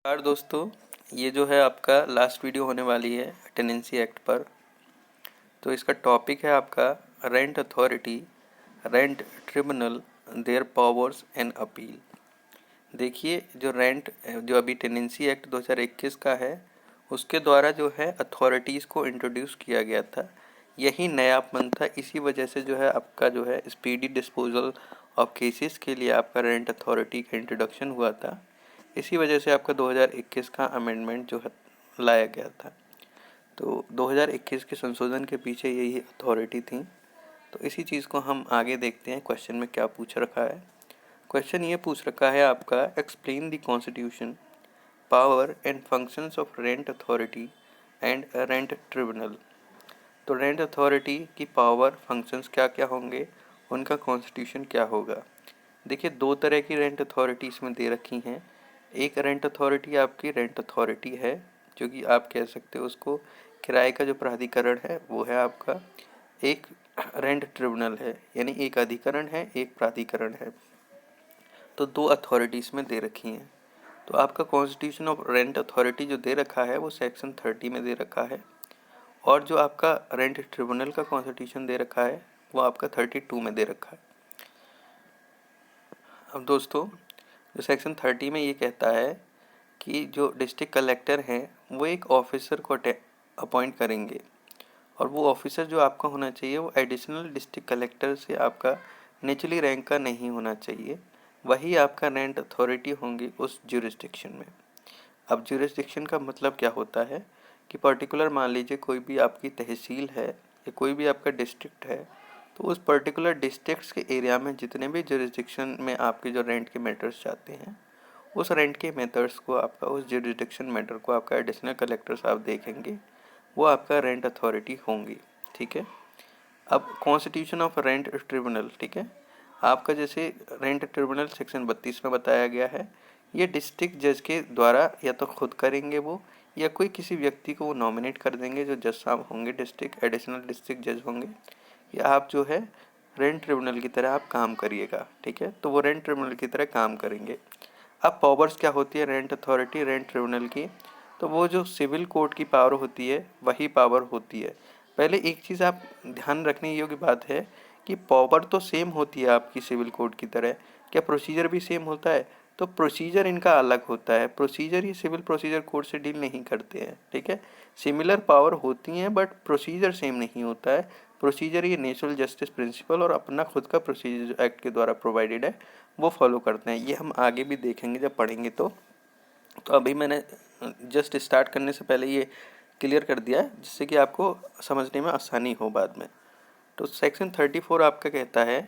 नमस्कार दोस्तों, ये जो है आपका लास्ट वीडियो होने वाली है टेनेंसी एक्ट पर। तो इसका टॉपिक है आपका rent authority, rent tribunal, there powers and appeal. देखिए, जो अभी टेनेंसी एक्ट 2021 का है, उसके द्वारा जो है अथॉरिटीज़ को इंट्रोड्यूस किया गया था। यही नयापन था, इसी वजह से जो है आपका जो है स्पीडी डिस्पोजल ऑफ केसेस के लिए आपका रेंट अथॉरिटी का इंट्रोडक्शन हुआ था। इसी वजह से आपका 2021 का अमेंडमेंट जो है लाया गया था। तो 2021 के संशोधन के पीछे यही अथॉरिटी थी। तो इसी चीज़ को हम आगे देखते हैं। क्वेश्चन में क्या पूछ रखा है। क्वेश्चन ये पूछ रखा है आपका, explain the constitution, power and functions of rent authority and rent tribunal. तो रेंट अथॉरिटी की पावर, फंक्शंस क्या क्या होंगे, उनका कॉन्स्टिट्यूशन क्या होगा। देखिए, दो तरह की रेंट अथॉरिटी इसमें दे रखी हैं। एक रेंट अथॉरिटी आपकी रेंट अथॉरिटी है, जो कि आप कह सकते हो उसको किराए का जो प्राधिकरण है वो है आपका। एक रेंट ट्रिब्यूनल है, यानी एक अधिकरण है, एक प्राधिकरण है। तो दो अथॉरिटीज़ में दे रखी हैं। तो आपका कॉन्स्टिट्यूशन ऑफ रेंट अथॉरिटी जो दे रखा है वो सेक्शन 30 में दे रखा है, और जो आपका रेंट ट्रिब्यूनल का कॉन्स्टिट्यूशन दे रखा है वो आपका 32 में दे रखा है। अब दोस्तों, जो सेक्शन 30 में ये कहता है कि जो डिस्ट्रिक्ट कलेक्टर हैं वो एक ऑफिसर को अपॉइंट करेंगे, और वो ऑफिसर जो आपका होना चाहिए वो एडिशनल डिस्ट्रिक्ट कलेक्टर से आपका निचली रैंक का नहीं होना चाहिए। वही आपका रेंट अथॉरिटी होंगी उस ज्यूरिसडिक्शन में। अब ज्यूरिसडिक्शन का मतलब क्या होता है कि पर्टिकुलर, मान लीजिए कोई भी आपकी तहसील है या कोई भी आपका डिस्ट्रिक्ट है, तो उस पर्टिकुलर डिस्ट्रिक्ट्स के एरिया में जितने भी ज्यूरिसडिक्शन में आपके जो रेंट के मैटर्स जाते हैं, उस रेंट के मैटर्स को आपका, उस ज्यूरिसडिक्शन मैटर को आपका एडिशनल कलेक्टर साहब देखेंगे, वो आपका रेंट अथॉरिटी होंगी। ठीक है। अब कॉन्स्टिट्यूशन ऑफ रेंट ट्रिब्यूनल, ठीक है, आपका जैसे रेंट ट्रिब्यूनल सेक्शन 32 में बताया गया है, ये डिस्ट्रिक्ट जज के द्वारा या तो खुद करेंगे वो, या कोई किसी व्यक्ति को वो नॉमिनेट कर देंगे जो जज साहब होंगे, डिस्ट्रिक्ट एडिशनल डिस्ट्रिक्ट जज होंगे, या आप जो है रेंट ट्रिब्यूनल की तरह आप काम करिएगा। ठीक है, तो वो रेंट ट्रिब्यूनल की तरह काम करेंगे। अब पावर्स क्या होती है रेंट अथॉरिटी, रेंट ट्रिब्यूनल की, तो वो जो सिविल कोर्ट की पावर होती है वही पावर होती है। पहले एक चीज़ आप ध्यान रखने योग्य बात है कि पावर तो सेम होती है आपकी सिविल कोड की तरह, क्या प्रोसीजर भी सेम होता है? तो प्रोसीजर इनका अलग होता है। प्रोसीजर ये सिविल प्रोसीजर कोड से डील नहीं करते हैं। ठीक है, सिमिलर पावर होती हैं बट प्रोसीजर सेम नहीं होता है। प्रोसीजर ये नेचुरल जस्टिस प्रिंसिपल और अपना खुद का प्रोसीजर एक्ट के द्वारा प्रोवाइडेड है, वो फॉलो करते हैं। ये हम आगे भी देखेंगे जब पढ़ेंगे। तो अभी मैंने जस्ट स्टार्ट करने से पहले ये क्लियर कर दिया है, जिससे कि आपको समझने में आसानी हो बाद में। तो सेक्शन 34 आपका कहता है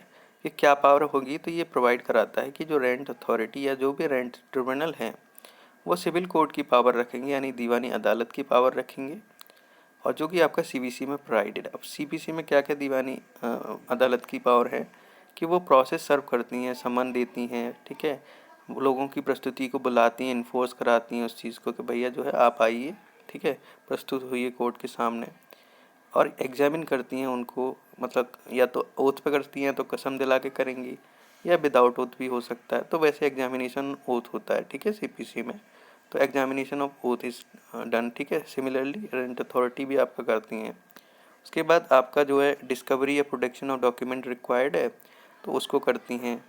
कि क्या पावर होगी, तो ये प्रोवाइड कराता है कि जो रेंट अथॉरिटी या जो भी रेंट ट्रिब्यूनल हैं वो सिविल कोर्ट की पावर रखेंगे, यानी दीवानी अदालत की पावर रखेंगे, और जो कि आपका सीबीसी में प्रोवाइडेड। अब सीबीसी में क्या क्या दीवानी अदालत की पावर है कि वो प्रोसेस सर्व करती हैं, समन देती हैं। ठीक है, लोगों की प्रस्तुति को बुलाती हैं, इन्फोर्स कराती हैं उस चीज़ को कि भैया जो है आप आइए, ठीक है, प्रस्तुत हुई कोर्ट के सामने, और एग्जामिन करती हैं उनको। मतलब या तो ओथ पे करती हैं तो कसम दिला के करेंगी, या विदाउट ओथ भी हो सकता है। तो वैसे एग्जामिनेशन ओथ होता है, ठीक है, सीपीसी में। तो examination of oath is done. ठीक है, सिमिलरली रेंट अथॉरिटी भी आपका करती हैं। उसके बाद आपका जो है डिस्कवरी या प्रोटेक्शन ऑफ डॉक्यूमेंट रिक्वायर्ड है तो उसको करती हैं,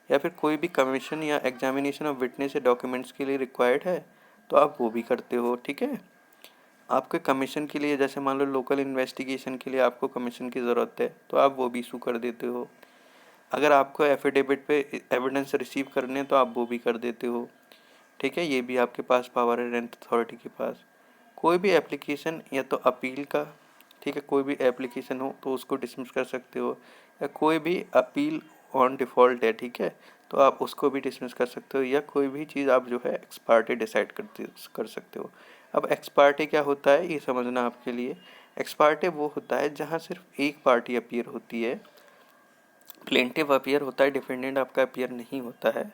या फिर कोई भी कमीशन या एग्जामिनेशन ऑफ विटनेस या डॉक्यूमेंट्स के लिए रिक्वायर्ड है तो आप वो भी करते हो। ठीक है, आपके कमीशन के लिए, जैसे मान लो लोकल इन्वेस्टिगेशन के लिए आपको कमीशन की ज़रूरत है तो आप वो भी इशू कर देते हो। अगर आपको एफिडेविट पे एविडेंस रिसीव करने हैं तो आप वो भी कर देते हो। ठीक है, ये भी आपके पास पावर है रेंट अथॉरिटी के पास। कोई भी एप्लीकेशन या तो अपील का, ठीक है, कोई भी एप्लीकेशन हो तो उसको डिसमिस कर सकते हो, या कोई भी अपील ऑन डिफ़ॉल्ट है, ठीक है, तो आप उसको भी डिसमिस कर सकते हो, या कोई भी चीज़ आप जो है एक्स पार्टी डिसाइड कर सकते हो। अब एक्स पार्टी क्या होता है ये समझना आपके लिए। एक्स पार्टी वो होता है जहाँ सिर्फ एक पार्टी अपीयर होती है, प्लेंटिव अपीयर होता है, डिफेंडेंट आपका अपीयर नहीं होता है।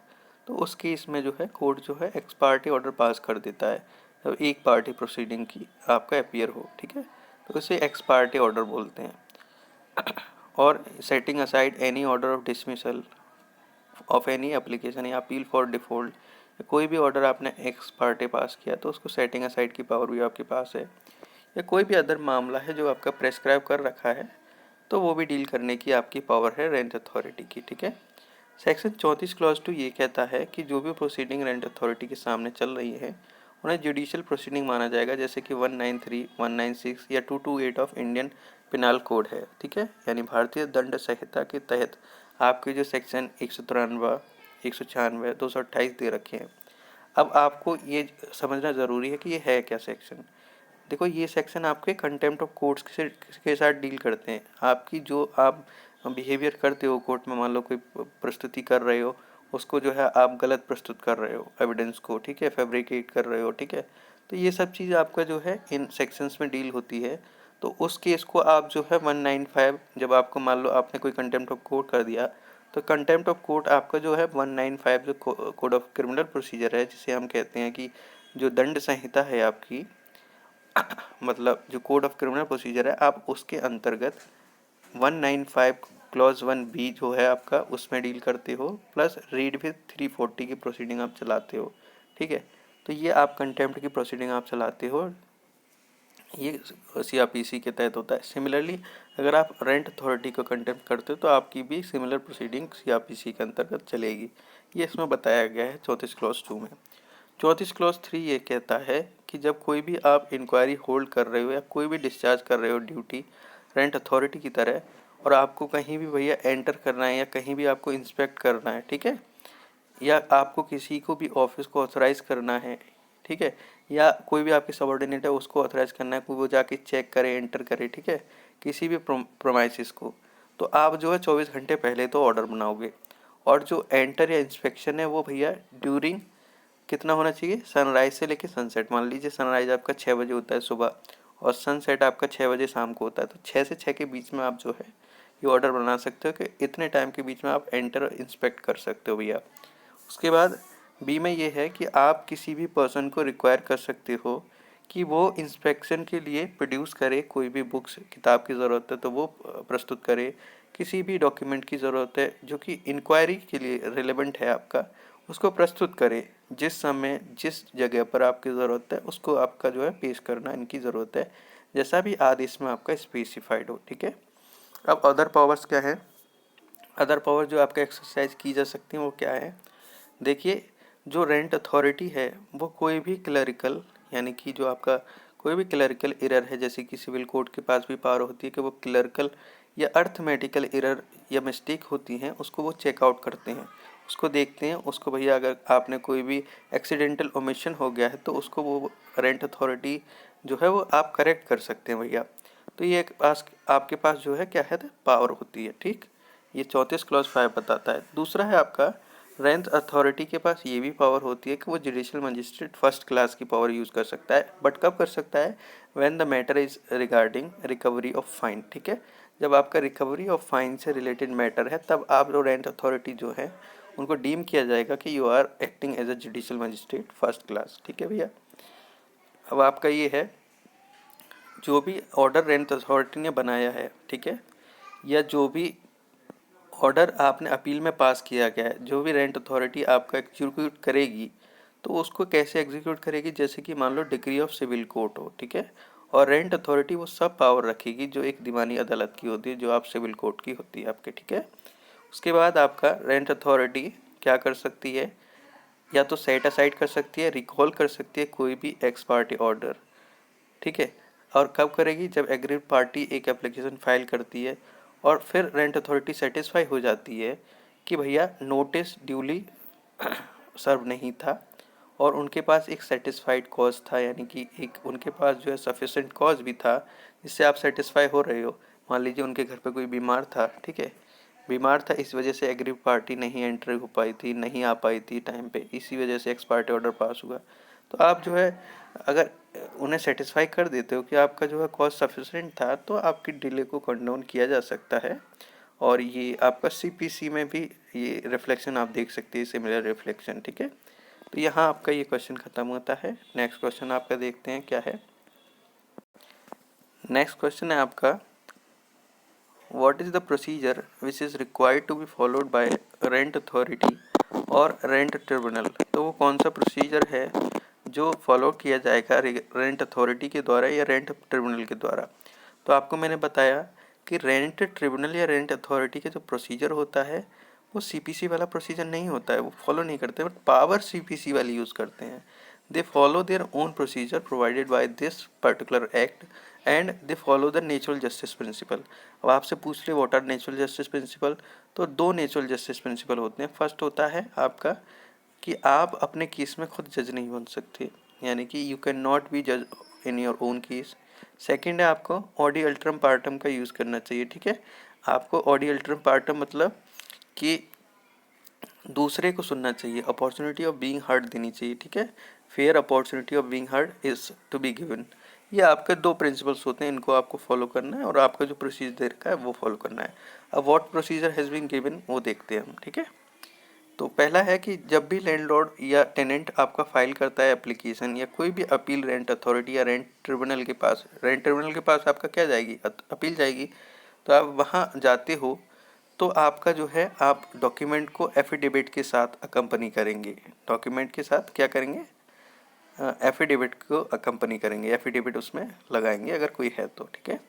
तो उस केस में जो है कोर्ट जो है एक्स पार्टी ऑर्डर पास कर देता है, जब एक पार्टी प्रोसीडिंग की आपका अपीयर हो। ठीक है, तो इसे एक्स पार्टी ऑर्डर बोलते हैं। और setting aside any order of dismissal of any application या अपील फॉर डिफॉल्ट, कोई भी ऑर्डर आपने एक्स पार्टी पास किया तो उसको सेटिंग असाइड की पावर भी आपके पास है, या कोई भी अदर मामला है जो आपका प्रेस्क्राइब कर रखा है तो वो भी डील करने की आपकी पावर है रेंट अथॉरिटी की। ठीक है। सेक्शन 34 क्लॉज 2 ये कहता है कि जो भी प्रोसीडिंग रेंट अथॉरिटी के सामने चल रही है उन्हें जुडिशियल प्रोसीडिंग माना जाएगा, जैसे कि 193, 196 या 228 ऑफ इंडियन पिनाल कोड है। ठीक है, यानी भारतीय दंड संहिता के तहत आपके जो सेक्शन 193, 196, 228 दे रखे हैं। अब आपको ये समझना ज़रूरी है कि ये है क्या सेक्शन। देखो, ये सेक्शन आपके कंटेम्प्ट ऑफ कोर्ट्स के साथ डील करते हैं। आपकी जो आप बिहेवियर करते हो कोर्ट में, मान लो कोई प्रस्तुति कर रहे हो, उसको जो है आप गलत प्रस्तुत कर रहे हो एविडेंस को, ठीक है, फैब्रिकेट कर रहे हो, ठीक है, तो ये सब चीज़ आपका जो है इन सेक्शंस में डील होती है। तो उस केस को आप जो है 195, जब आपको मान लो आपने कोई कंटेम्प्ट ऑफ कोर्ट कर दिया, तो कंटेम्प्ट ऑफ कोर्ट आपका जो है 195 जो कोड ऑफ क्रिमिनल प्रोसीजर है, जिसे हम कहते हैं कि जो दंड संहिता है आपकी, मतलब जो कोड ऑफ क्रिमिनल प्रोसीजर है, आप उसके अंतर्गत 195 क्लॉज 1B जो है आपका, उसमें डील करते हो, प्लस रीड विथ 340 की प्रोसीडिंग आप चलाते हो। ठीक है, तो ये आप कंटेम्प्ट की प्रोसीडिंग आप चलाते हो, ये CRPC के तहत होता है। सिमिलरली अगर आप रेंट अथॉरिटी को कंटेम्प्ट करते हो तो आपकी भी सिमिलर प्रोसीडिंग CRPC के अंतर्गत चलेगी। ये इसमें बताया गया है 34 क्लॉज 2 में। 34 क्लॉज 3 ये कहता है कि जब कोई भी आप इंक्वायरी होल्ड कर रहे हो या कोई भी डिस्चार्ज कर रहे हो ड्यूटी रेंट अथॉरिटी की तरह, और आपको कहीं भी भैया एंटर करना है या कहीं भी आपको इंस्पेक्ट करना है, ठीक है, या आपको किसी को भी ऑफिस को ऑथराइज़ करना है, ठीक है, या कोई भी आपके सबऑर्डिनेट है उसको ऑथराइज़ करना है, कोई वो जाके चेक करे, एंटर करे, ठीक है, किसी भी प्रोमाइसिस को, तो आप जो है 24 घंटे पहले तो ऑर्डर बनाओगे। और जो एंटर या इंस्पेक्शन है वो भैया ड्यूरिंग कितना होना चाहिए, सनराइज से लेके सनसेट। मान लीजिए सनराइज आपका 6 बजे होता है सुबह और सनसेट आपका 6 बजे शाम को होता है, तो 6 से 6 के बीच में आप जो है ये ऑर्डर बना सकते हो कि इतने टाइम के बीच में आप एंटर और इंस्पेक्ट कर सकते हो भैया। उसके बाद बी में ये है कि आप किसी भी पर्सन को रिक्वायर कर सकते हो कि वो इंस्पेक्शन के लिए प्रोड्यूस करे, कोई भी बुक्स किताब की ज़रूरत है तो वो प्रस्तुत करे, किसी भी डॉक्यूमेंट की ज़रूरत है जो कि इंक्वायरी के लिए रिलेवेंट है आपका, उसको प्रस्तुत करे, जिस समय जिस जगह पर आपकी ज़रूरत है उसको आपका जो है पेश करना इनकी ज़रूरत है, जैसा भी आदेश में आपका स्पेसिफाइड हो। ठीक है, अब अदर पावर्स क्या है। अदर पावर जो आपका एक्सरसाइज की जा सकती है वो क्या है, देखिए, जो रेंट अथॉरिटी है वो कोई भी क्लरिकल, यानी कि जो आपका कोई भी क्लरिकल एरर है, जैसे कि सिविल कोर्ट के पास भी पावर होती है कि वो क्लरिकल या अर्थमेटिकल एरर या मिस्टेक होती हैं उसको वो चेकआउट करते हैं, उसको देखते हैं, उसको भैया अगर आपने कोई भी एक्सीडेंटल ओमिशन हो गया है तो उसको वो रेंट अथॉरिटी जो है वो आप करेक्ट कर सकते हैं भैया। तो ये एक पास आपके पास जो है क्या है पावर होती है। ठीक, ये 34 क्लॉज 5 बताता है। दूसरा है आपका रेंट अथॉरिटी के पास ये भी पावर होती है कि वो जुडिशियल मजिस्ट्रेट फर्स्ट क्लास की पावर यूज़ कर सकता है, बट कब कर सकता है, when the matter is regarding recovery of fine. ठीक है, जब आपका रिकवरी ऑफ फाइन से रिलेटेड मैटर है तब आप जो रेंट अथॉरिटी जो है उनको डीम किया जाएगा कि you are acting as a judicial magistrate first class. ठीक है भैया, अब आपका ये है जो भी ऑर्डर रेंट अथॉरिटी ने बनाया है, ठीक है, या जो भी ऑर्डर आपने अपील में पास किया गया है, जो भी रेंट अथॉरिटी आपका एग्जीक्यूट करेगी तो उसको कैसे एग्जीक्यूट करेगी, जैसे कि मान लो डिग्री ऑफ सिविल कोर्ट हो, ठीक है, और रेंट अथॉरिटी वो सब पावर रखेगी जो एक दीवानी अदालत की होती है, जो आप सिविल कोर्ट की होती है आपके। ठीक है, उसके बाद आपका रेंट अथॉरिटी क्या कर सकती है, या तो सेट असाइड कर सकती है, रिकॉल कर सकती है कोई भी एक्स पार्टी ऑर्डर। ठीक है, और कब करेगी, जब एग्रीड पार्टी एक एप्लीकेशन फाइल करती है और फिर रेंट अथॉरिटी सेटिस्फाई हो जाती है कि भैया नोटिस ड्यूली सर्व नहीं था और उनके पास एक सेटिस्फाइड कॉज था, यानी कि एक उनके पास जो है सफिशेंट कॉज भी था जिससे आप सेटिस्फाई हो रहे हो। मान लीजिए उनके घर पे कोई बीमार था, ठीक है, बीमार था, इस वजह से एग्री पार्टी नहीं एंट्री हो पाई थी, नहीं आ पाई थी टाइम पे, इसी वजह से एक्स पार्टी ऑर्डर पास हुआ। तो आप जो है अगर उन्हें सेटिस्फाई कर देते हो कि आपका जो है कॉस्ट सफिशेंट था तो आपकी डिले को कंडोन किया जा सकता है। और ये आपका CPC में भी ये रिफ्लेक्शन आप देख सकते हैं, सिमिलर रिफ्लेक्शन। ठीक है, तो यहाँ आपका ये क्वेश्चन ख़त्म होता है। नेक्स्ट क्वेश्चन आपका देखते हैं क्या है। नेक्स्ट क्वेश्चन है आपका, what is the procedure which is required to be followed by rent authority और रेंट ट्रिब्यूनल। तो तो वो कौन सा प्रोसीजर है जो फॉलो किया जाएगा रेंट अथॉरिटी के द्वारा या रेंट ट्रिब्यूनल के द्वारा। तो आपको मैंने बताया कि रेंट ट्रिब्यूनल या रेंट अथॉरिटी का जो प्रोसीजर होता है वो सीपीसी वाला प्रोसीजर नहीं होता है, वो फॉलो नहीं करते, बट पावर सीपीसी वाली यूज़ करते हैं। They follow their own procedure provided by this particular act and they follow the natural justice principle. अब आपसे पूछ रहे what are natural justice principle, तो दो नेचुरल जस्टिस प्रिंसिपल होते हैं। फर्स्ट होता है आपका कि आप अपने केस में खुद जज नहीं बन सकते, यानी कि यू कैन नॉट बी जज in your own case. Second है आपको ऑडी अल्टरम पार्टम का यूज़ करना चाहिए, ठीक है। आपको ऑडी अल्टरम पार्टम मतलब कि दूसरे को सुनना चाहिए, अपॉर्चुनिटी ऑफ बीइंग हर्ड देनी चाहिए, ठीक है। Fair opportunity of being heard is to be given. ये आपके दो प्रिंसिपल्स होते हैं, इनको आपको फॉलो करना है और आपका जो प्रोसीजर दे रखा है वो फॉलो करना है। अब what procedure has been given वो देखते हैं हम, ठीक है। तो पहला है कि जब भी लैंडलॉर्ड या टेनेंट आपका फाइल करता है एप्लीकेशन या कोई भी अपील रेंट अथॉरिटी या रेंट ट्रिब्यूनल के पास, रेंट ट्रिब्यूनल के पास आपका क्या जाएगी, अपील जाएगी। तो आप वहाँ जाते हो तो आपका जो है आप डॉक्यूमेंट को एफिडेविट के साथ अकम्पनी करेंगे। डॉक्यूमेंट के साथ क्या करेंगे, एफिडेविट को अकम्पनी करेंगे, एफिडेविट उसमें लगाएंगे अगर कोई है तो, ठीक है।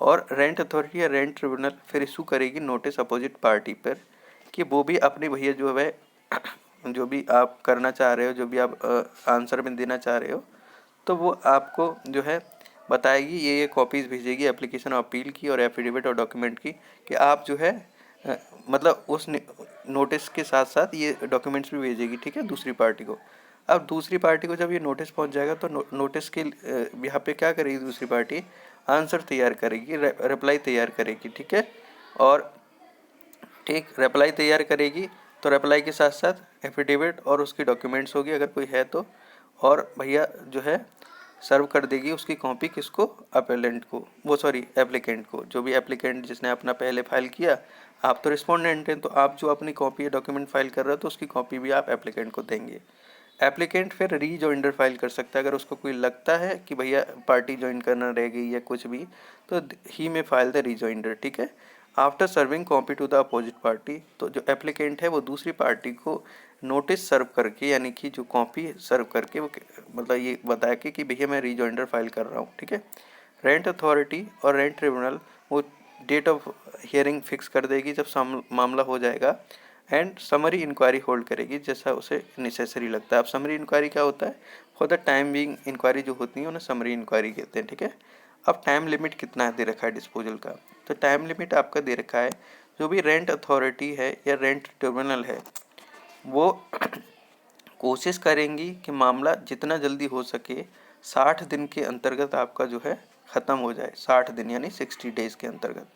और रेंट अथॉरिटी या रेंट ट्रिब्यूनल फिर इशू करेगी नोटिस अपोजिट पार्टी पर कि वो भी अपने भैया जो है जो भी आप करना चाह रहे हो, जो भी आप आंसर में देना चाह रहे हो, तो वो आपको जो है बताएगी, ये कॉपीज़ भेजेगी एप्लीकेशन अपील की और एफिडेविट और डॉक्यूमेंट की, कि आप जो है मतलब उस नोटिस के साथ साथ ये डॉक्यूमेंट्स भी भेजेगी, ठीक है, दूसरी पार्टी को। अब दूसरी पार्टी को जब ये नोटिस पहुंच जाएगा तो नोटिस के यहाँ पे क्या करेगी दूसरी पार्टी, आंसर तैयार करेगी, रिप्लाई तैयार करेगी, ठीक है। और ठीक रिप्लाई तैयार करेगी तो रिप्लाई के साथ साथ एफिडेविट और उसकी डॉक्यूमेंट्स होगी अगर कोई है तो, और भैया जो है सर्व कर देगी उसकी कॉपी किसको, अपेलेंट को, वो सॉरी एप्लीकेंट को, जो भी एप्लीकेंट जिसने अपना पहले फाइल किया। आप तो रिस्पोंडेंट हैं, तो आप जो अपनी कॉपी या डॉक्यूमेंट फाइल कर रहे हो तो उसकी कॉपी भी आप एप्लीकेंट को देंगे। एप्लीकेंट फिर रीजॉइंडर फाइल कर सकता है अगर उसको कोई लगता है कि भैया पार्टी ज्वाइन करना रह गई या कुछ भी, तो ही में फाइल द रीजॉइंडर, ठीक है। After serving copy to the opposite party, तो जो एप्लीकेंट है वो दूसरी पार्टी को नोटिस सर्व करके, यानी कि जो कॉपी सर्व करके वो मतलब ये बता के कि भैया मैं रीजॉइंडर फाइल कर रहा हूँ, ठीक है। रेंट अथॉरिटी और रेंट ट्रिब्यूनल वो डेट ऑफ हियरिंग फिक्स कर देगी जब मामला हो जाएगा, एंड समरी इंक्वायरी होल्ड करेगी जैसा उसे नेसेसरी लगता है। अब समरी इंक्वायरी क्या होता है, for the time being inquiry जो होती है उन्हें समरी इंक्वायरी कहते हैं, ठीक है। अब टाइम लिमिट कितना दे रखा है डिस्पोजल का, तो टाइम लिमिट आपका दे रखा है, जो भी रेंट अथॉरिटी है या रेंट ट्रिब्यूनल है वो कोशिश करेंगी कि मामला जितना जल्दी हो सके 60 दिन के अंतर्गत आपका जो है ख़त्म हो जाए। 60 दिन यानी 60 डेज़ के अंतर्गत,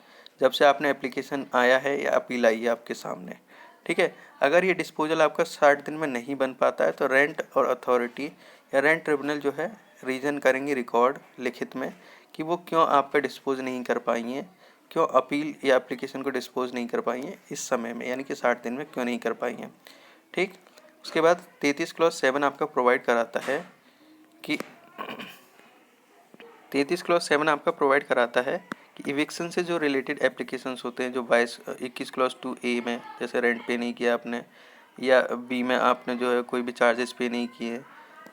जब से आपने एप्लीकेशन आया है या अपील आई है आपके सामने, ठीक है। अगर ये डिस्पोजल आपका 60 दिन में नहीं बन पाता है तो रेंट और अथॉरिटी या रेंट ट्रिब्यूनल जो है रीजन करेंगे रिकॉर्ड लिखित में कि वो क्यों आपका डिस्पोज नहीं कर पाई हैं, क्यों अपील या एप्लीकेशन को डिस्पोज नहीं कर पाई हैं इस समय में, यानी कि 60 दिन में क्यों नहीं कर पाई हैं, ठीक। उसके बाद 33 क्लॉज 7 आपका प्रोवाइड कराता है कि 33 क्लॉज 7 आपका प्रोवाइड कराता है कि इविक्शन से जो रिलेटेड एप्लीकेशंस होते हैं, जो 21 क्लॉज 2A में जैसे रेंट पे नहीं किया आपने, या B में आपने जो है कोई भी चार्जेस पे नहीं किए,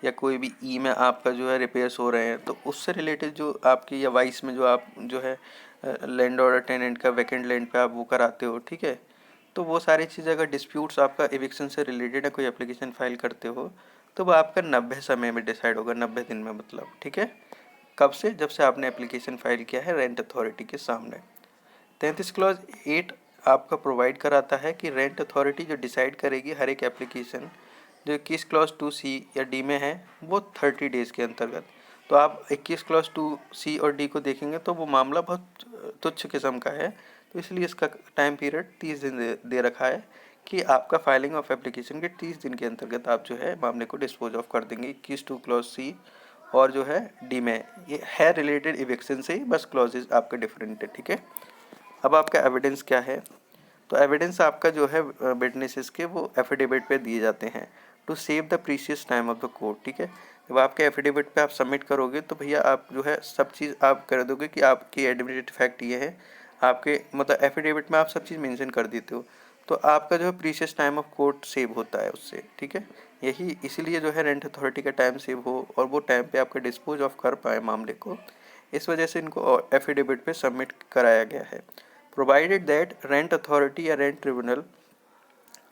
या कोई भी E में आपका जो है रिपेयर्स हो रहे हैं, तो उससे रिलेटेड जो आपकी, या वाइस में जो आप जो है लैंड और टेनेंट का वैकेंट लैंड पे आप वो कराते हो, ठीक है। तो वो सारी चीज़ अगर डिस्प्यूट्स आपका एविक्शन से रिलेटेड है, कोई एप्लीकेशन फाइल करते हो, तो वो आपका 90 समय में डिसाइड होगा, 90 दिन में मतलब, ठीक है। कब से, जब से आपने एप्लीकेशन फाइल किया है रेंट अथॉरिटी के सामने। 33 क्लॉज 8 आपका प्रोवाइड कराता है कि रेंट अथॉरिटी जो डिसाइड करेगी हर एक एप्लीकेशन जो 21 क्लॉज 2C या D में है वो 30 डेज़ के अंतर्गत। तो आप 21 क्लॉज 2C और D को देखेंगे तो वो मामला बहुत तुच्छ किस्म का है, तो इसलिए इसका टाइम पीरियड 30 दिन दे रखा है कि आपका फाइलिंग ऑफ एप्लीकेशन के 30 दिन के अंतर्गत आप जो है मामले को डिस्पोज ऑफ कर देंगे। 21 क्लॉज C और जो है D में ये है रिलेटेड इविक्शन से ही, बस क्लॉजेज आपके डिफरेंट है, ठीक है। अब आपका एविडेंस क्या है, तो एविडेंस आपका जो है विटनेसेस के वो एफिडेविट पे दिए जाते हैं to save the precious time of the court, ठीक है। जब आपके एफिडेविट पे आप सबमिट करोगे तो भैया आप जो है सब चीज़ आप कर दोगे कि आपकी एडमिटेड फैक्ट ये है, आपके मतलब एफिडेविट में आप सब चीज़ मेंशन कर देते हो। तो आपका जो है precious time of court save होता है उससे, ठीक है। यही इसीलिए जो है रेंट अथॉरिटी का टाइम सेव हो और वो टाइम पे आपका डिस्पोज ऑफ कर पाए मामले को, इस वजह से इनको एफिडेविट पे सबमिट कराया गया है। प्रोवाइडेड दैट रेंट अथॉरिटी या रेंट ट्रिब्यूनल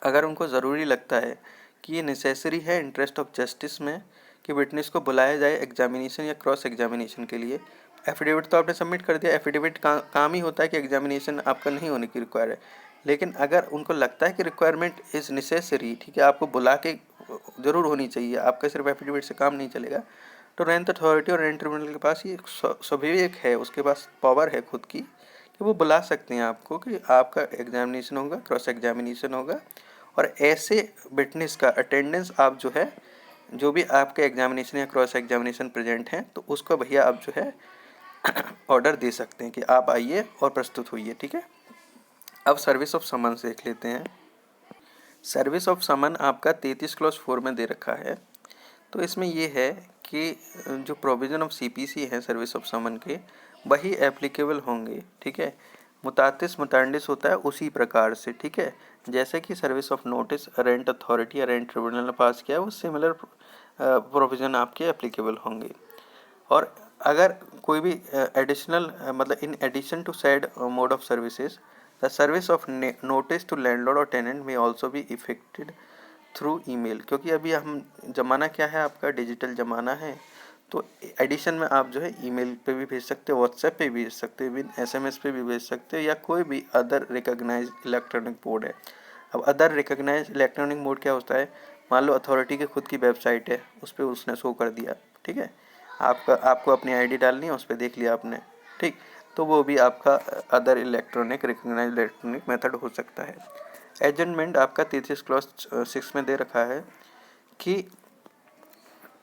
अगर उनको ज़रूरी लगता है कि ये नेसेसरी है इंटरेस्ट ऑफ जस्टिस में कि विटनेस को बुलाया जाए एग्जामिनेशन या क्रॉस एग्जामिनेशन के लिए। एफिडेविट तो आपने सबमिट कर दिया, एफिडेविट का काम ही होता है कि एग्जामिनेशन आपका नहीं होने की रिक्वायर है। लेकिन अगर उनको लगता है कि रिक्वायरमेंट इज़ नेसेसरी, ठीक है, आपको बुला के ज़रूर होनी चाहिए, आपका सिर्फ एफिडेविट से काम नहीं चलेगा, तो रेंट अथॉरिटी और रेंट ट्रिब्यूनल के पास ये स्वाभाविक है, उसके पास पावर है खुद की कि वो बुला सकते हैं आपको कि आपका एग्जामिनेशन होगा, क्रॉस एग्जामिनेशन होगा, और ऐसे विटनेस का अटेंडेंस आप जो है, जो भी आपके एग्जामिनेशन या क्रॉस एग्जामिनेशन प्रेजेंट हैं, तो उसको भैया आप जो है ऑर्डर दे सकते हैं कि आप आइए और प्रस्तुत होइए, ठीक है। अब सर्विस ऑफ समन देख लेते हैं। सर्विस ऑफ समन आपका 33 क्लॉज 4 में दे रखा है। तो इसमें ये है कि जो प्रोविज़न ऑफ सीपीसी है सर्विस ऑफ समन के, वही एप्लीकेबल होंगे, ठीक है। मुतातिस मुतांडिस होता है उसी प्रकार से, ठीक है। जैसे कि service of notice rent authority या रेंट ट्रिब्यूनल ने पास किया है, वो सिमिलर प्रोविज़न आपके एप्लीकेबल होंगे। और अगर कोई भी एडिशनल मतलब in addition to said mode of services, the service of notice to landlord और टेनेंट में also be effected through email, क्योंकि अभी हम ज़माना क्या है, आपका डिजिटल ज़माना है। तो एडिशन में आप जो है ईमेल पे भी भेज सकते हो, व्हाट्सएप पे भी भेज सकते हो, एसएमएस पे भी भेज सकते हो, या कोई भी अदर रिकॉग्नाइज इलेक्ट्रॉनिक मोड है। अब अदर रिकॉग्नाइज इलेक्ट्रॉनिक मोड क्या होता है, मान लो अथॉरिटी की खुद की वेबसाइट है, उस पर उसने शो कर दिया, ठीक है। आपको अपनी आईडी डालनी है, उस पर देख लिया आपने, ठीक, तो वो भी आपका other electronic recognise electronic method हो सकता है। एडजमेंट आपका 33 क्लॉज 6 में दे रखा है कि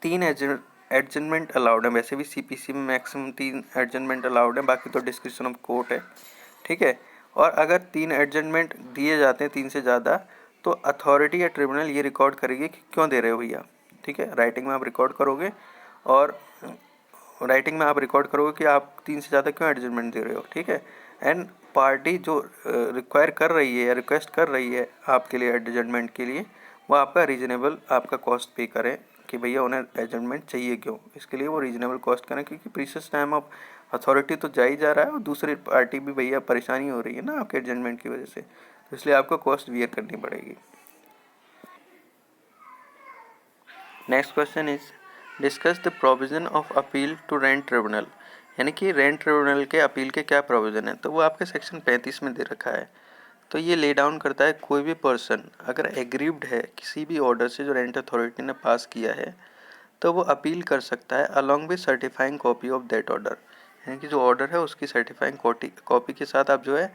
3 एडजमेंट अलाउड है। वैसे भी सीपीसी में मैक्सिमम 3 एडजमेंट अलाउड है, बाकी तो डिस्क्रिप्शन ऑफ कोर्ट है, ठीक है। और अगर 3 एडजमेंट दिए जाते हैं, 3 से ज़्यादा, तो अथॉरिटी या ट्रिब्यूनल ये रिकॉर्ड करेगी कि क्यों दे रहे हो भैया, ठीक है। राइटिंग में आप रिकॉर्ड करोगे, और राइटिंग में आप रिकॉर्ड करोगे कि आप 3 से ज़्यादा क्यों एडजमेंट दे रहे हो, ठीक है। एंड पार्टी जो रिक्वायर कर रही है या रिक्वेस्ट कर रही है आपके लिए एडजमेंट के लिए, वो आपका रीजनेबल आपका कॉस्ट पे करें कि भैया उन्हें एडजमेंट चाहिए क्यों, इसके लिए वो रीजनेबल कॉस्ट करें, क्योंकि प्रीशियस टाइम ऑफ अथॉरिटी तो जा ही जा रहा है, और दूसरी पार्टी भी भैया परेशानी हो रही है ना आपके एडजमेंट की वजह से, तो इसलिए आपको कॉस्ट बियर करनी पड़ेगी। Next question is discuss the provision of appeal to rent tribunal, यानी कि रेंट ट्रिब्यूनल के अपील के क्या प्रोविज़न है। तो वो आपके सेक्शन 35 में दे रखा है। तो ये ले डाउन करता है कोई भी पर्सन अगर एग्रीव्ड है किसी भी ऑर्डर से जो रेंट अथॉरिटी ने पास किया है, तो वो अपील कर सकता है along with certifying copy of that order, यानी कि जो ऑर्डर है उसकी सर्टिफाइंग कॉपी के साथ आप जो है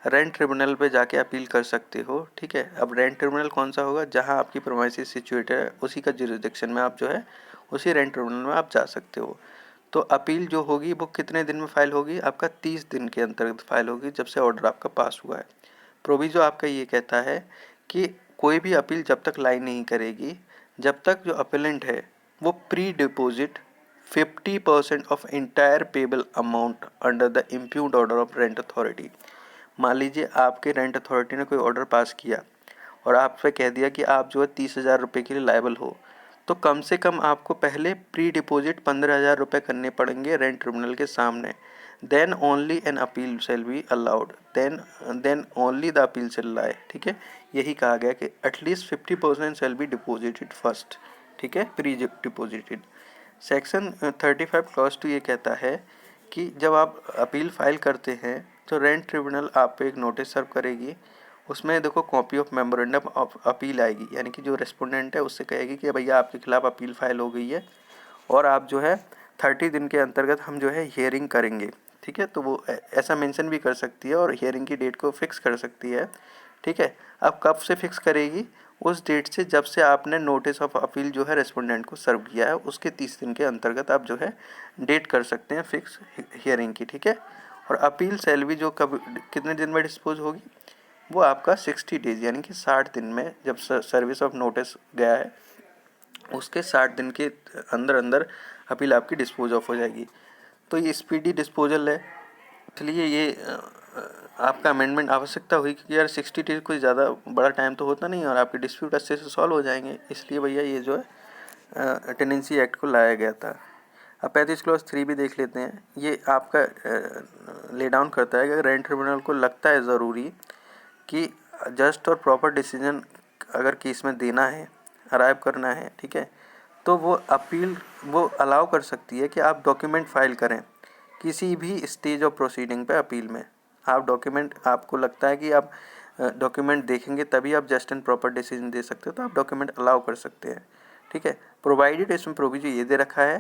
रेंट ट्रिब्यूनल पे जाके अपील कर सकते हो, ठीक है। अब रेंट ट्रिब्यूनल कौन सा होगा, जहां आपकी प्रीमाइसेस सिचुएटेड है उसी का जुरिसडिक्शन में आप जो है उसी रेंट ट्रिब्यूनल में आप जा सकते हो। तो अपील जो होगी वो कितने दिन में फाइल होगी, आपका 30 दिन के अंतर्गत फाइल होगी जब से ऑर्डर आपका पास हुआ है। प्रोविजो आपका ये कहता है कि कोई भी अपील जब तक लाई नहीं करेगी, जब तक जो अपीलेंट है वो pre deposit 50% of entire payable amount under the impugned order of rent authority. मान लीजिए आपके रेंट अथॉरिटी ने कोई ऑर्डर पास किया और आपसे कह दिया कि आप जो है 30,000 रुपये के लिए लायबल हो, तो कम से कम आपको पहले प्री डिपॉजिट 15,000 रुपये करने पड़ेंगे रेंट ट्रिब्यूनल के सामने। Then only an appeal shall be allowed, then only the appeal shall lie, ठीक है। यही कहा गया कि at least 50% shall be deposited first, ठीक है, प्री डिपॉजिटेड। सेक्शन 35 क्लॉज 2 ये कहता है कि जब आप अपील फाइल करते हैं तो रेंट ट्रिब्यूनल आप पे एक नोटिस सर्व करेगी, उसमें देखो copy of memorandum of appeal आएगी, यानी कि जो रेस्पोंडेंट है उससे कहेगी कि भैया आपके खिलाफ़ अपील फाइल हो गई है और आप जो है 30 दिन के अंतर्गत हम जो है हियरिंग करेंगे, ठीक है। तो वो ऐसा मेंशन भी कर सकती है और हियरिंग की डेट को फिक्स कर सकती है, ठीक है। अब कब से फिक्स करेगी, उस डेट से जब से आपने नोटिस ऑफ अपील जो है रेस्पोंडेंट को सर्व किया है उसके 30 दिन के अंतर्गत आप जो है डेट कर सकते हैं फिक्स हियरिंग की, ठीक है। और अपील सेल भी जो कब कितने दिन में डिस्पोज होगी, वो आपका 60 डेज यानी कि 60 दिन में, जब सर्विस ऑफ नोटिस गया है उसके 60 दिन के अंदर अंदर अपील आपकी डिस्पोज ऑफ हो जाएगी। तो ये स्पीडी डिस्पोजल है, इसलिए ये आपका अमेंडमेंट आवश्यकता हुई क्योंकि यार 60 डेज कोई ज़्यादा बड़ा टाइम तो होता नहीं है और आपके डिस्प्यूट अच्छे से सॉल्व हो जाएंगे, इसलिए भैया ये जो है टेनेंसी एक्ट को लाया गया था। अब 35 क्लॉज 3 भी देख लेते हैं। ये आपका ले डाउन करता है कि अगर रेंट ट्रिब्यूनल को लगता है ज़रूरी कि जस्ट और प्रॉपर डिसीजन अगर केस में देना है, अराइव करना है, ठीक है, तो वो अपील वो अलाउ कर सकती है कि आप डॉक्यूमेंट फाइल करें किसी भी स्टेज ऑफ प्रोसीडिंग पे अपील में। आप डॉक्यूमेंट, आपको लगता है कि आप डॉक्यूमेंट देखेंगे तभी आप जस्ट एंड प्रॉपर डिसीजन दे सकते हो, तो आप डॉक्यूमेंट अलाउ कर सकते हैं, ठीक है। प्रोवाइडेड इसमें प्रोविजन ये दे रखा है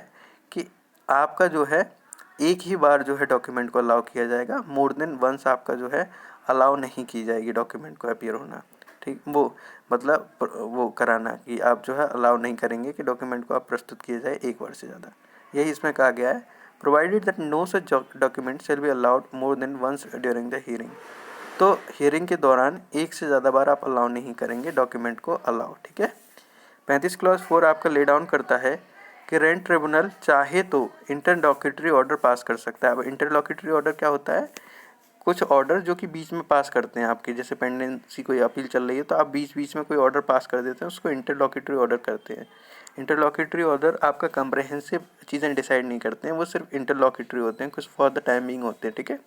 कि आपका जो है एक ही बार जो है डॉक्यूमेंट को अलाउ किया जाएगा, मोर देन वंस आपका जो है अलाउ नहीं की जाएगी डॉक्यूमेंट को अपीयर होना, ठीक। वो मतलब वो कराना कि आप जो है अलाउ नहीं करेंगे कि डॉक्यूमेंट को आप प्रस्तुत किया जाए एक बार से ज़्यादा, यही इसमें कहा गया है। Provided that no such document shall be allowed more than once during the hearing. तो हियरिंग के दौरान एक से ज़्यादा बार आप अलाउ नहीं करेंगे डॉक्यूमेंट को अलाउ, ठीक है। 35 क्लॉज 4 आपका ले डाउन करता है कि रेंट ट्रिब्यूनल चाहे तो इंटरलॉक्यूटरी ऑर्डर पास कर सकता है। अब इंटरलॉक्यूटरी ऑर्डर क्या होता है? कुछ ऑर्डर जो कि बीच में पास करते हैं आपके, जैसे पेंडेंसी कोई अपील चल रही है तो आप बीच बीच में कोई ऑर्डर पास कर देते हैं, उसको इंटरलॉक्यूटरी ऑर्डर करते हैं। इंटरलॉक्यूटरी ऑर्डर आपका कम्प्रहेंसिव चीज़ें डिसाइड नहीं करते हैं, वो सिर्फ इंटरलॉक्यूटरी होते हैं, कुछ फॉर द टाइम बिंग होते हैं, ठीक है।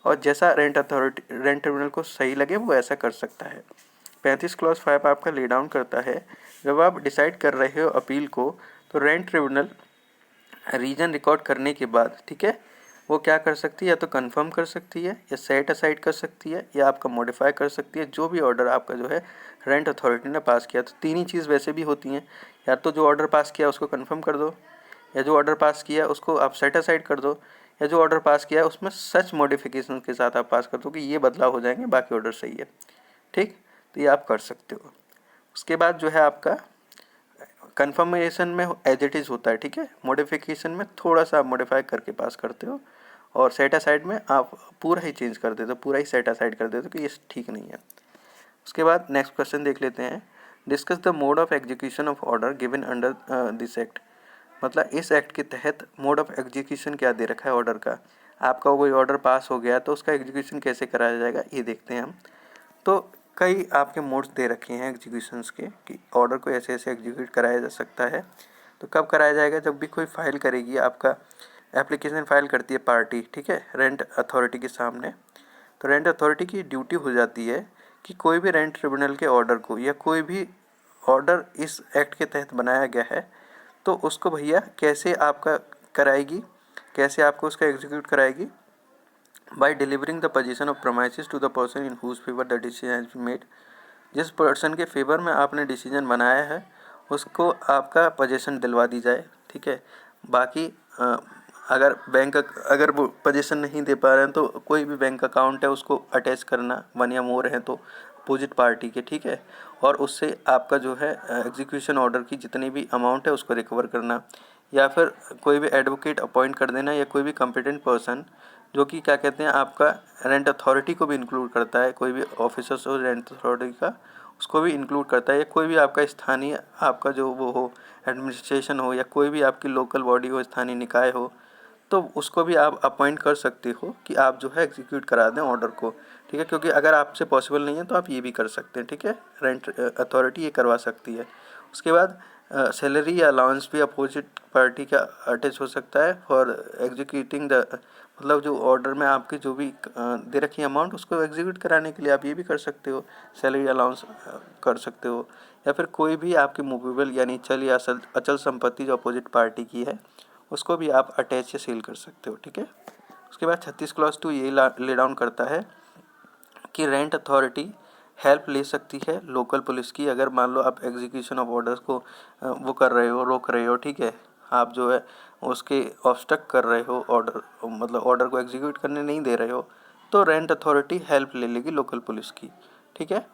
और जैसा रेंट ट्रिब्यूनल को सही लगे वो ऐसा कर सकता है। 35 क्लॉज 5 आपका ले डाउन करता है, जब आप डिसाइड कर रहे हो अपील को तो रेंट ट्रिब्यूनल रीजन रिकॉर्ड करने के बाद, ठीक है, वो क्या कर सकती है, या तो कंफर्म कर सकती है या सेट असाइड कर सकती है या आपका मॉडिफाई कर सकती है, जो भी ऑर्डर आपका जो है रेंट अथॉरिटी ने पास किया। तो तीन ही चीज़ वैसे भी होती हैं, या तो जो ऑर्डर पास किया उसको कंफर्म कर दो, या जो ऑर्डर पास किया उसको आप सेट असाइड कर दो, या जो ऑर्डर पास किया उसमें सच मॉडिफिकेशन के साथ आप पास कर दो कि ये बदलाव हो जाएंगे, बाकी ऑर्डर सही है, ठीक। तो ये आप कर सकते हो। उसके बाद जो है आपका कन्फर्मेशन में एज इट इज़ होता है, ठीक है। मॉडिफिकेशन में थोड़ा सा आप मॉडिफाई करके पास करते हो, और सेट असाइड में आप पूरा ही चेंज कर देते हो, पूरा ही सेट असाइड कर देते हो कि ये ठीक नहीं है। उसके बाद नेक्स्ट क्वेश्चन देख लेते हैं। Discuss the mode of execution of order given under this act. मतलब इस एक्ट के तहत मोड ऑफ एग्जीक्यूशन क्या दे रखा है ऑर्डर का। आपका कोई ऑर्डर पास हो गया तो उसका एग्जीक्यूशन कैसे कराया जाएगा, ये देखते हैं हम। तो कई आपके मोड्स दे रखे हैं एग्जीक्यूशंस के कि ऑर्डर को ऐसे ऐसे एग्जीक्यूट कराया जा सकता है। तो कब कराया जाएगा? जब भी कोई फाइल करेगी, आपका एप्लीकेशन फाइल करती है पार्टी, ठीक है, रेंट अथॉरिटी के सामने। तो रेंट अथॉरिटी की ड्यूटी हो जाती है कि कोई भी रेंट ट्रिब्यूनल के ऑर्डर को, या कोई भी ऑर्डर इस एक्ट के तहत बनाया गया है, तो उसको भैया कैसे आपका कराएगी, कैसे आपको उसका एग्जीक्यूट कराएगी। By delivering the possession of premises to the person in whose favour the decision has been made. जिस पर्सन के फेवर में आपने डिसीजन बनाया है उसको आपका पोजीशन दिलवा दी जाए, ठीक है। बाकी अगर बैंक, अगर वो पोजीशन नहीं दे पा रहे हैं तो कोई भी बैंक अकाउंट है उसको अटैच करना, वन या मोर है तो अपोजिट पार्टी के, ठीक है। और उससे आपका जो है एग्जीक्यूशन ऑर्डर की जितनी भी अमाउंट है उसको रिकवर करना, या फिर कोई भी एडवोकेट अपॉइंट कर देना, या कोई भी कॉम्पिटेंट पर्सन जो कि क्या कहते हैं आपका रेंट अथॉरिटी को भी इंक्लूड करता है, कोई भी ऑफिसर्स हो रेंट अथॉरिटी का उसको भी इंक्लूड करता है, या कोई भी आपका स्थानीय आपका जो वो हो एडमिनिस्ट्रेशन हो, या कोई भी आपकी लोकल बॉडी हो, स्थानीय निकाय हो, तो उसको भी आप अपॉइंट कर सकते हो कि आप जो है एग्जीक्यूट करा दें ऑर्डर को, ठीक है। क्योंकि अगर आपसे पॉसिबल नहीं है तो आप ये भी कर सकते हैं, ठीक है, रेंट अथॉरिटी ये करवा सकती है। उसके बाद सैलरी या अलाउंस भी अपोजिट पार्टी का अटैच हो सकता है फॉर एग्जीक्यूटिंग द, मतलब जो ऑर्डर में आपकी जो भी दे रखी अमाउंट उसको एग्जीक्यूट कराने के लिए आप ये भी कर सकते हो, सैलरी अलाउंस कर सकते हो। या फिर कोई भी आपकी मूवेबल यानी चल या अचल संपत्ति जो अपोजिट पार्टी की है उसको भी आप अटैच या सील कर सकते हो, ठीक है। उसके बाद 36 क्लॉज 2 ये ले डाउन करता है कि रेंट अथॉरिटी हेल्प ले सकती है लोकल पुलिस की। अगर मान लो आप एग्जीक्यूशन ऑफ ऑर्डर्स को वो कर रहे हो, रोक रहे हो, ठीक है, आप जो है उसके ऑब्स्ट्रक्ट कर रहे हो ऑर्डर, मतलब ऑर्डर को एग्जीक्यूट करने नहीं दे रहे हो, तो रेंट अथॉरिटी हेल्प ले लेगी लोकल पुलिस की, ठीक है।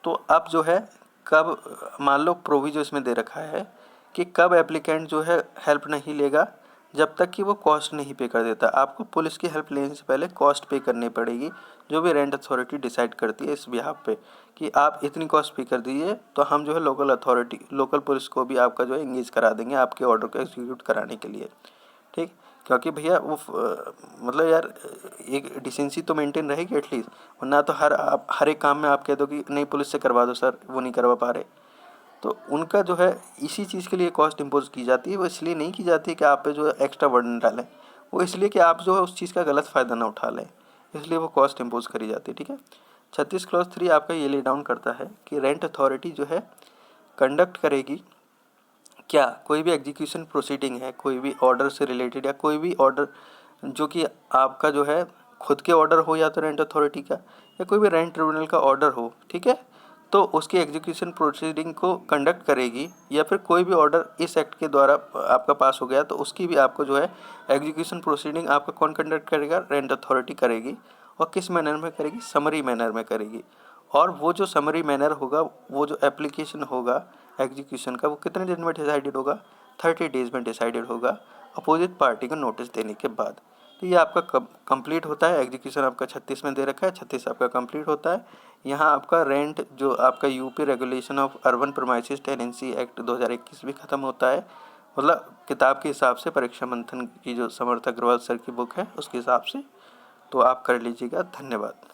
तो अब जो है कब, मान लो प्रोविजन इसमें दे रखा है कि कब एप्लीकेंट जो है हेल्प नहीं लेगा, जब तक कि वो कॉस्ट नहीं पे कर देता। आपको पुलिस की हेल्प लेने से पहले कॉस्ट पे करनी पड़ेगी, जो भी रेंट अथॉरिटी डिसाइड करती है इस बिहाफ पे कि आप इतनी कॉस्ट पे कर दीजिए, तो हम जो है लोकल अथॉरिटी, लोकल पुलिस को भी आपका जो है इंगेज करा देंगे आपके ऑर्डर को एग्जीक्यूट कराने के लिए, ठीक। क्योंकि भैया वो मतलब यार एक डिसेंसी तो मेंटेन रहेगी एटलीस्ट, वरना तो हर एक काम में आप कह दो कि नहीं पुलिस से करवा दो सर, वो नहीं करवा पा रहे। तो उनका जो है इसी चीज़ के लिए कॉस्ट इम्पोज की जाती है। वो इसलिए नहीं की जाती है कि आप पे जो है एक्स्ट्रा बर्डन डालें, वो इसलिए कि आप जो है उस चीज़ का गलत फ़ायदा ना उठा लें, इसलिए वो कॉस्ट इम्पोज करी जाती है। ठीक है। 36 क्लॉज 3 आपका ये ले डाउन करता है कि रेंट अथॉरिटी जो है कंडक्ट करेगी क्या कोई भी एग्जीक्यूशन प्रोसीडिंग है, कोई भी ऑर्डर से रिलेटेड या कोई भी ऑर्डर जो कि आपका जो है खुद के ऑर्डर हो या तो रेंट अथॉरिटी का या कोई भी रेंट ट्रिब्यूनल का ऑर्डर हो, ठीक है, तो उसकी एग्जीक्यूशन प्रोसीडिंग को कंडक्ट करेगी। या फिर कोई भी ऑर्डर इस एक्ट के द्वारा आपका पास हो गया तो उसकी भी आपको जो है एग्जीक्यूशन प्रोसीडिंग आपका कौन कंडक्ट करेगा, रेंट अथॉरिटी करेगी। और किस मैनर में करेगी, समरी मैनर में करेगी। और वो जो समरी मैनर होगा, वो जो एप्लीकेशन होगा एग्जीक्यूशन का, वो कितने दिन में डिसाइडेड होगा, 30 डेज में डिसाइडेड होगा अपोजिट पार्टी को नोटिस देने के बाद। तो ये आपका कंप्लीट होता है। एग्जीक्यूशन आपका 36 में दे रखा है, 36 आपका कंप्लीट होता है। यहाँ आपका रेंट जो आपका UP regulation of urban premises tenancy act 2021 भी खत्म होता है। मतलब किताब के हिसाब से, परीक्षा मंथन की जो समर्थ अग्रवाल सर की बुक है उसके हिसाब से। तो आप कर लीजिएगा। धन्यवाद।